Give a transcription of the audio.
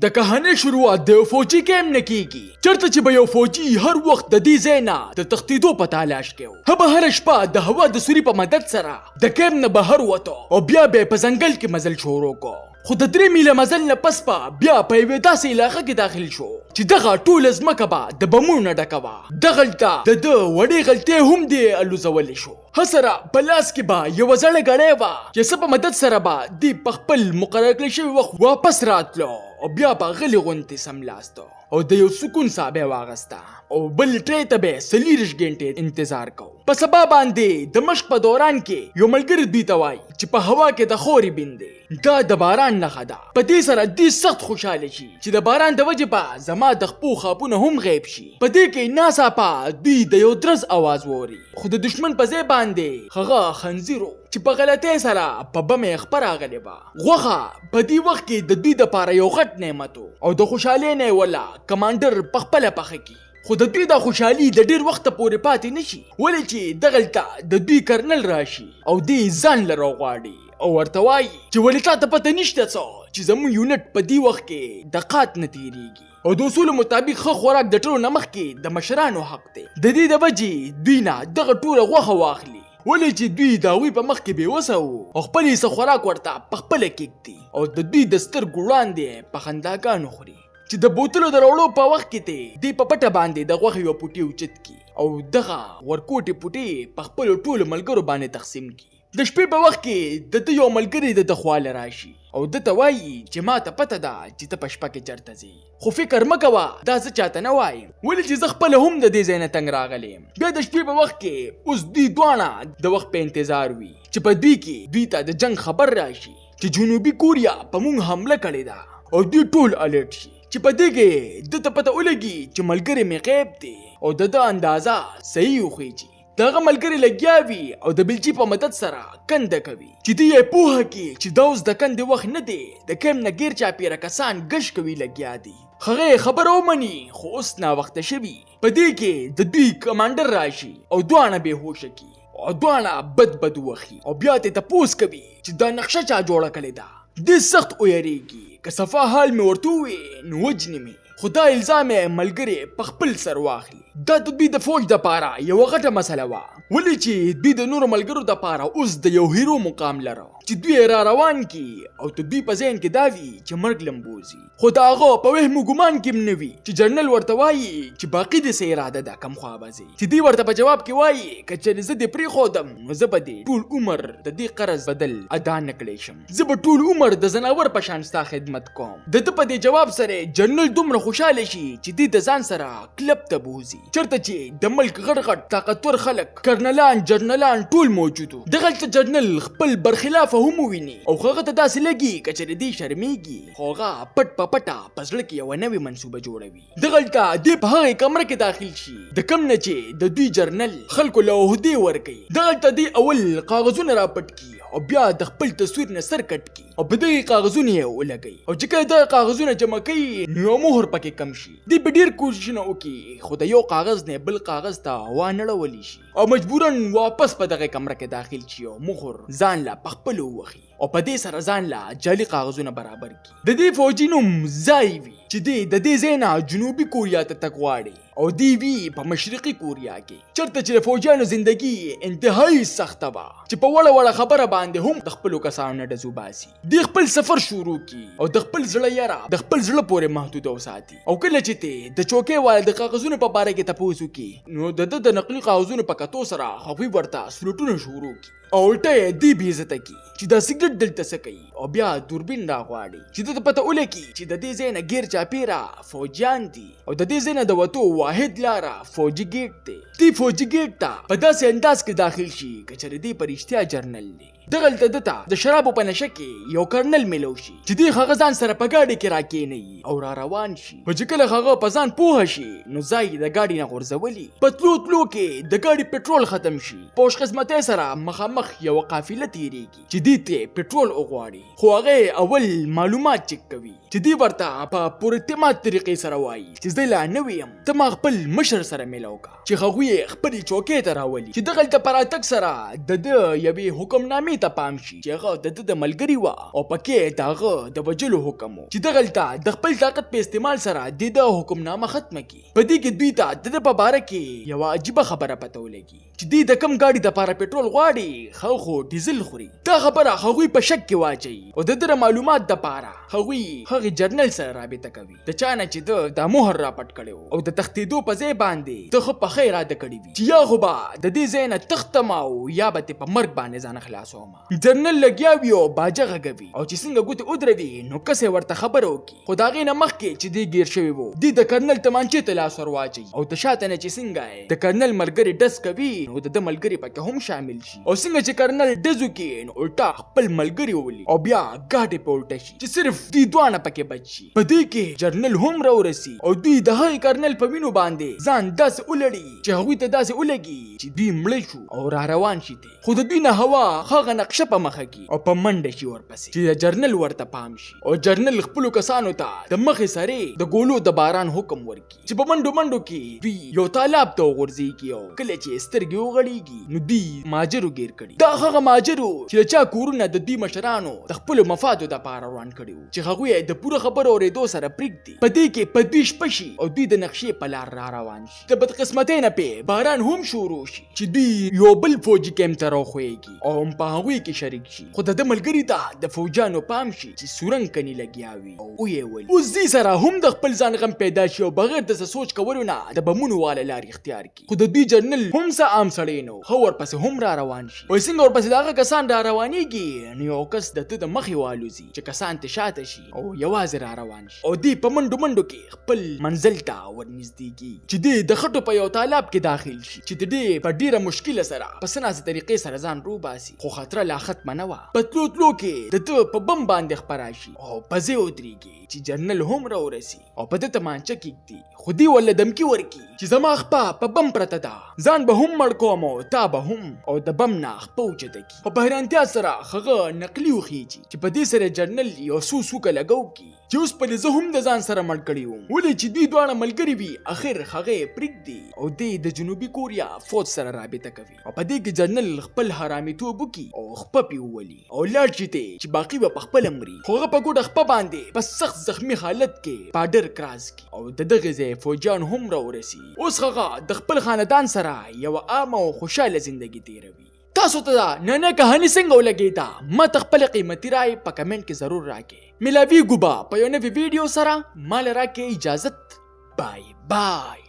د کهانې شروعات د یو فوجي کیم نه کیږي چرته چې به یو فوجي هر وخت د دې ځای نه د تښتېدو په تلاش کې به هره شپه د هوا د سوري په مدد سره د کیم نه بهر وته او بیا به په ځنګل کې مزل شروع کو خو د 3 میله مزل نه پس بیا په یوې داسې علاقه کې داخل شو چې دغه ټوله ځمکه به د بمونو نه ډکه وه دغلته د ده وړې غلطۍ هم دې الوزولی شو هسره په لاس کې به یوه زړه ګړۍ وه چې څه په مدد سره به دې په خپل مقرر کړی شوي وخت واپس راتلو او بیا به غلې غوندې سملاستو او د یو سکون ساه به یې واغسته او بل ټرې ته به 40 غنټې انتظار کو په سبا باندې د مشق په دوران کې یو ملګری دوی ته وایي چې په هوا کې د خورې بندې دا د باران نښه ده په دې سره دې سخت خوشحاله شي چې د باران د وجې به زما د خپو خوابونه هم غیب شي په دې کې ناڅاپه دوی د یو درز اواز ووري خو د دشمن په ځای باندې هغه خنزیرو چې په غلطۍ سره په بم یې خپه راغلې وه غوښه په دې وخت کې د دوی دپاره یو غټ نعمت او د خوشحالۍ نه یې ولا کمانډر په خپله پخه کي خو د دوی دا خوشحالي د ډیر وخت پورې پاتې نشي ولې چې دغلته د دوی کرنل راشي او دې ځان له راغواړي او ورته وایي چې ولې تا ته پته نشته څه چې زموږ یونټ په دې وخت کې د قات نه تېرېږي او د اصولو مطابق ښه خوراک د ټولو نه مخکې د مشرانو حق دی د دې د وجې دوی نه دغه ټوله غوښه واخلي ولې چې دوی د هغوی په مخ کې بېوسه وو او خپل یې څه خوراک ورته په خپله کېږدي او د دوی د سترګو وړاندې په خنداګانو خوري چې د بوتلو د راوړو په وخت کې ته دوی په پټه باندې د غوښې یوه پوټې اوچت کي او دغه ورکوټې پوټې په خپلو ټولو ملګرو باندې تقسیم کي د شپې په وخت کې د ده یو ملګری د ده خواله راشي او ده ته وایي چې ما ته پته ده چې ته په شپه کې چېرته ځې خو فکر مه کوه دا زه چاته نه وایم ولې چې زه خپله هم د دې ځای نه تنګ راغلی یم بیا د شپې په وخت کې اوس دوی دواړه د وخت په انتظار وي چې په دوی کې دوی ته د جنگ خبر راشي چې جنوبي کوریا په موږ حمله کړې ده او دوی ټول الرټ شي چې په دې کې ده ته پته ولګي چې ملګری مې غیب دی او د ده اندازه صحیح وخیږي د هغه ملګري لګیا وي او د بلچي په مدد سره کنده کوي چې دوی یې پوهه کړي چې دا اوس د کندې وخت نه دی د کیم نه ګیر چاپېره کسان ګش کوي لګیا دي هغه یې خبره ومني خو اوس ناوخته شوي په دې کې د دوی کمانډر راشي او دواړه بېهوشه کي او دواړه بد وخي او بیا ترې تپوس کوي چې دا نقشه چا جوړه کړې ده دې سخت ویریږي که صفا حال مې ورته ووایې نو وجنې مې خو دا الزام یې ملګري په خپل سر واخلي دا د دوی د فوج دپاره یوه غټه مسله وه ولې چې دوی د نورو ملګرو دپاره اوس د یو هیرو مقام لره چې دوی را روان کی او د دوی په ذهن کې دا وي چې مرګ لمبوزي خو د هغه په وهم و ګمان کې هم نه وي چې جنرل ورته وایي چې باقي دې څه اراده ده کم خوا به ځي چې دوی ورته په جواب کې وایي که چېرې زه دې پرېښودم نو زه به دې ټول عمر د دې قرض بدل ادا نه کړی شم زه به ټول عمر د زناور په شان ستا خدمت کوم د ده په دې جواب سره جنرل دومره خوشحاله شي چې دوی د ځان سره کلب ته بوځي چېرته چې د ملک غټ طاقتور خلک کرنلان جنرالان ټول موجود وو دغلته جنرل خپل برخلافه هم وویني او هغه ته داسې لګي که چېرې دوی شرمېږي خو هغه پټ په پټه په زړه کې یوه نوې منصوبه جوړوي دغلته دوی په هغې کمره کې داخل شي د کوم نه چې د دوی جرنل خلکو له عهدې ورکوي دغلته دوی اول کاغذونه راپټ کي او بیا د خپل تصویر نه سر کټ کی او په دغې کاغذونه یې ولګوي او چې کله دغه کاغذونه جمع کوي نو یو مهر پکې کم شي دوی به ډېر کوششونه وکړي خو د یو کاغذ نه بل کاغذ ته وانړولی شي او مجبورا واپس په دغه کمره کې داخل شي او مهر ځان له په خپلو ووهي او په دې سره ځان له جعلي کاغذونه برابر کړي د دې فوجي نوم ځای وي چې دی د دې ځای نه جنوبي کوریا ته تګ غواړي او دی وی په مشرقي کوریا کې چېرته چې د فوجیانو زندګي انتهایی سخته وه چې په وړه خبره باندې هم د خپلو کسانو نه ډزو باسي دوی خپل سفر شروع کړي او د خپل زړه یاره د خپل زړه پورې محدوده وساتي او کله چې ته د چوکۍ والا د کاغذونو په باره کې تپوس وکړي نو د ده د نقلي کاغذونو په کتو سره هغوی ورته سلوټونه شروع کړي او الټه یې دوی بېعزته کړي چې دا سګرټ دلته څه کوي او بیا دوربین راغواړي چې ده ته پته ولګي چې د دې ځای نه ګیر چاپېره فوجیان دي او د دې ځای نه د وتو واحد لاره فوجي ګیټ دی دوی فوجي ګیټ ته په داسې انداز کې داخل شي که چېرې دوی په رښتیا جرنل دی دغلته ده ته د شرابو په نشه کې یو کرنل میلو شي چې دوی هغه ځان سره په ګاډۍ کې راکېنوي او را روان شي خو چې کله هغه په ځان پوهه شي نو ځای د ګاډۍ نه غورځولي په تلو کې د ګاډۍ پټرول ختم شي په خوشقسمتۍ سره مخامخ یوه قافله تېرېږي چې دوی ته پټرول وغواړي خو هغه اول معلومات چک کوي چې دوی ورته په پراعتماد طریقې سره وایي چې زه لا نوی یم ته ما خپل مشر سره میلاو کړه چې هغوی یې خپلې چوکۍ ته راولي چې دغلته په راتګ سره د ده یوې حکمنامې نامې ته پام شي چې هغه د ملګری و او پکې داغه د وجلو حکم و چې دغلته د خپل طاقت په استعمال سره د حکمنامه ختمه کی. په دې کې دوی ته د باره کې یو عجیبه خبره پته ولګي چې د کم ګاډي د پاره پټرول غواړي خو ډیزل خوري. دا خبره هغوی په شک کې واچي او د معلومات د پاره هغوی هغه جرنل سره رابطه کوي د چانه چې د مهر را پټ کړو او د تختیدو په ځای باندې د خو په خیر اده کړی وي چې یا خو با د دې ځای نه تختم او یا به په مرګ باندې ځان خلاصوم. جرنل لګیا وي او باجه غږوي او چې څنګه ګوت ودروي نو کسه ورته خبر وکي خو دا غي نه مخکې چې دی گیر شوی وو د کرنل تمانچې ته لاس ورواچي او د شاته نه چې څنګه د کرنل مرګري ډس کوي نو د ملګری پکې هم شامل شي او څنګه چې کرنل ډزو کې نو الټا خپل ملګری ولي او بیا ګاډي په الټا شي چې صرف دی دوانه پکې بچي. په دې کې جرنل هم راورسي او دوی د هغه کرنل په وینو باندې ځان داس ولړي چې هغوی ته داسې ولګي چې دوی مړ شو او را روان شي دي. خو د دوی نه هوا هغه نقشه په مخه کې او په منډه شي ورپسې چې جرنل ورته پام شي او جرنل خپل کسانو ته د مخې سره د ګولو د باران حکم ورکي چې په منډو کې دوی یو تالاب ته ورځي کیو. کله چې سترګې وغړيږي نو دوی ماجرو گیر کړي. دا هغه ماجرو چې چا کورونه د دوی مشرانو د خپل مفادو د پاره روان کړي چې هغه د پوره خبرو اورېدو سره پریږدي. په دې کې په دوی شپشي او دوی د نقشې په لار را روان شي. د بدقسمتۍ نه په باران هم شروع شي چې دوی یو بل فوجي کیمپ ته راخويږي او په هغوی کې شریک شي. خو د ملګری ته د فوجانو پام شي چې سورنګ کني لګیاوي او یې ول اوس دې سره هم د خپل ځان غم پیدا شي او بغیر د سوچ کولو نه د بمونو والا لار اختیار کی. خو د دوی جرنل هم څه عام سړی نو خو ورپسې هم را روان شي. وای څنګه ورپسې داغه کسان را روانيږي نو یو کس د مخې والوزي چې کسان ته شاته شي او یوازې را روان شي او دی په منډو کې خپل منزل ته ورنږدې کی چې دی د خټو په یو تالاب کې داخل شي چې دی په ډیره مشکله سره په سناسه طریقې سره ځان روباسي. خو خطر لا ختمه نه و. په تلو کې د په بم باندې خپرا شي او په ځای ودرېږي چې جرنل هم راورسي او په د تمانچه کېږدي. خو دی ول دمکی ورکی چې زما خپه په بم پرته ده ځان به هم مړ کوم او تا به هم او د بم نه خپه اوچتکي. په حیرانتیا سره هغه نقلي وخیږي چې په دې سره جرنل یو سوکه لګو کی چې اوس په زه هم د ځان سره مړ کړی وم ولې چې دوی دواړه ملګري وي. اخر هغه پریږدي او د جنوبي کوریا فوج سره رابطه کوي او په دې کې جرنل خپل حرامي توب کی او خپه پیولي او لاړ چې باقي په خپل امري. خو هغه په ګوډه خپه باندې په سخت زخمی حالت کې پاډر کراس کی او دغه ځای فوجان هم راورسي. اوس هغه د خپل خاندان سره یو عام او خوشاله ژوندۍ تیروي. تاسو ته نن کہانی څنګه ولګیدا ما خپل قیمتي رائے په کمنټ کې ضرور راکې. ملاوي ګوبا په یو نوې ویډیو سره مال راکې اجازه. بای بای.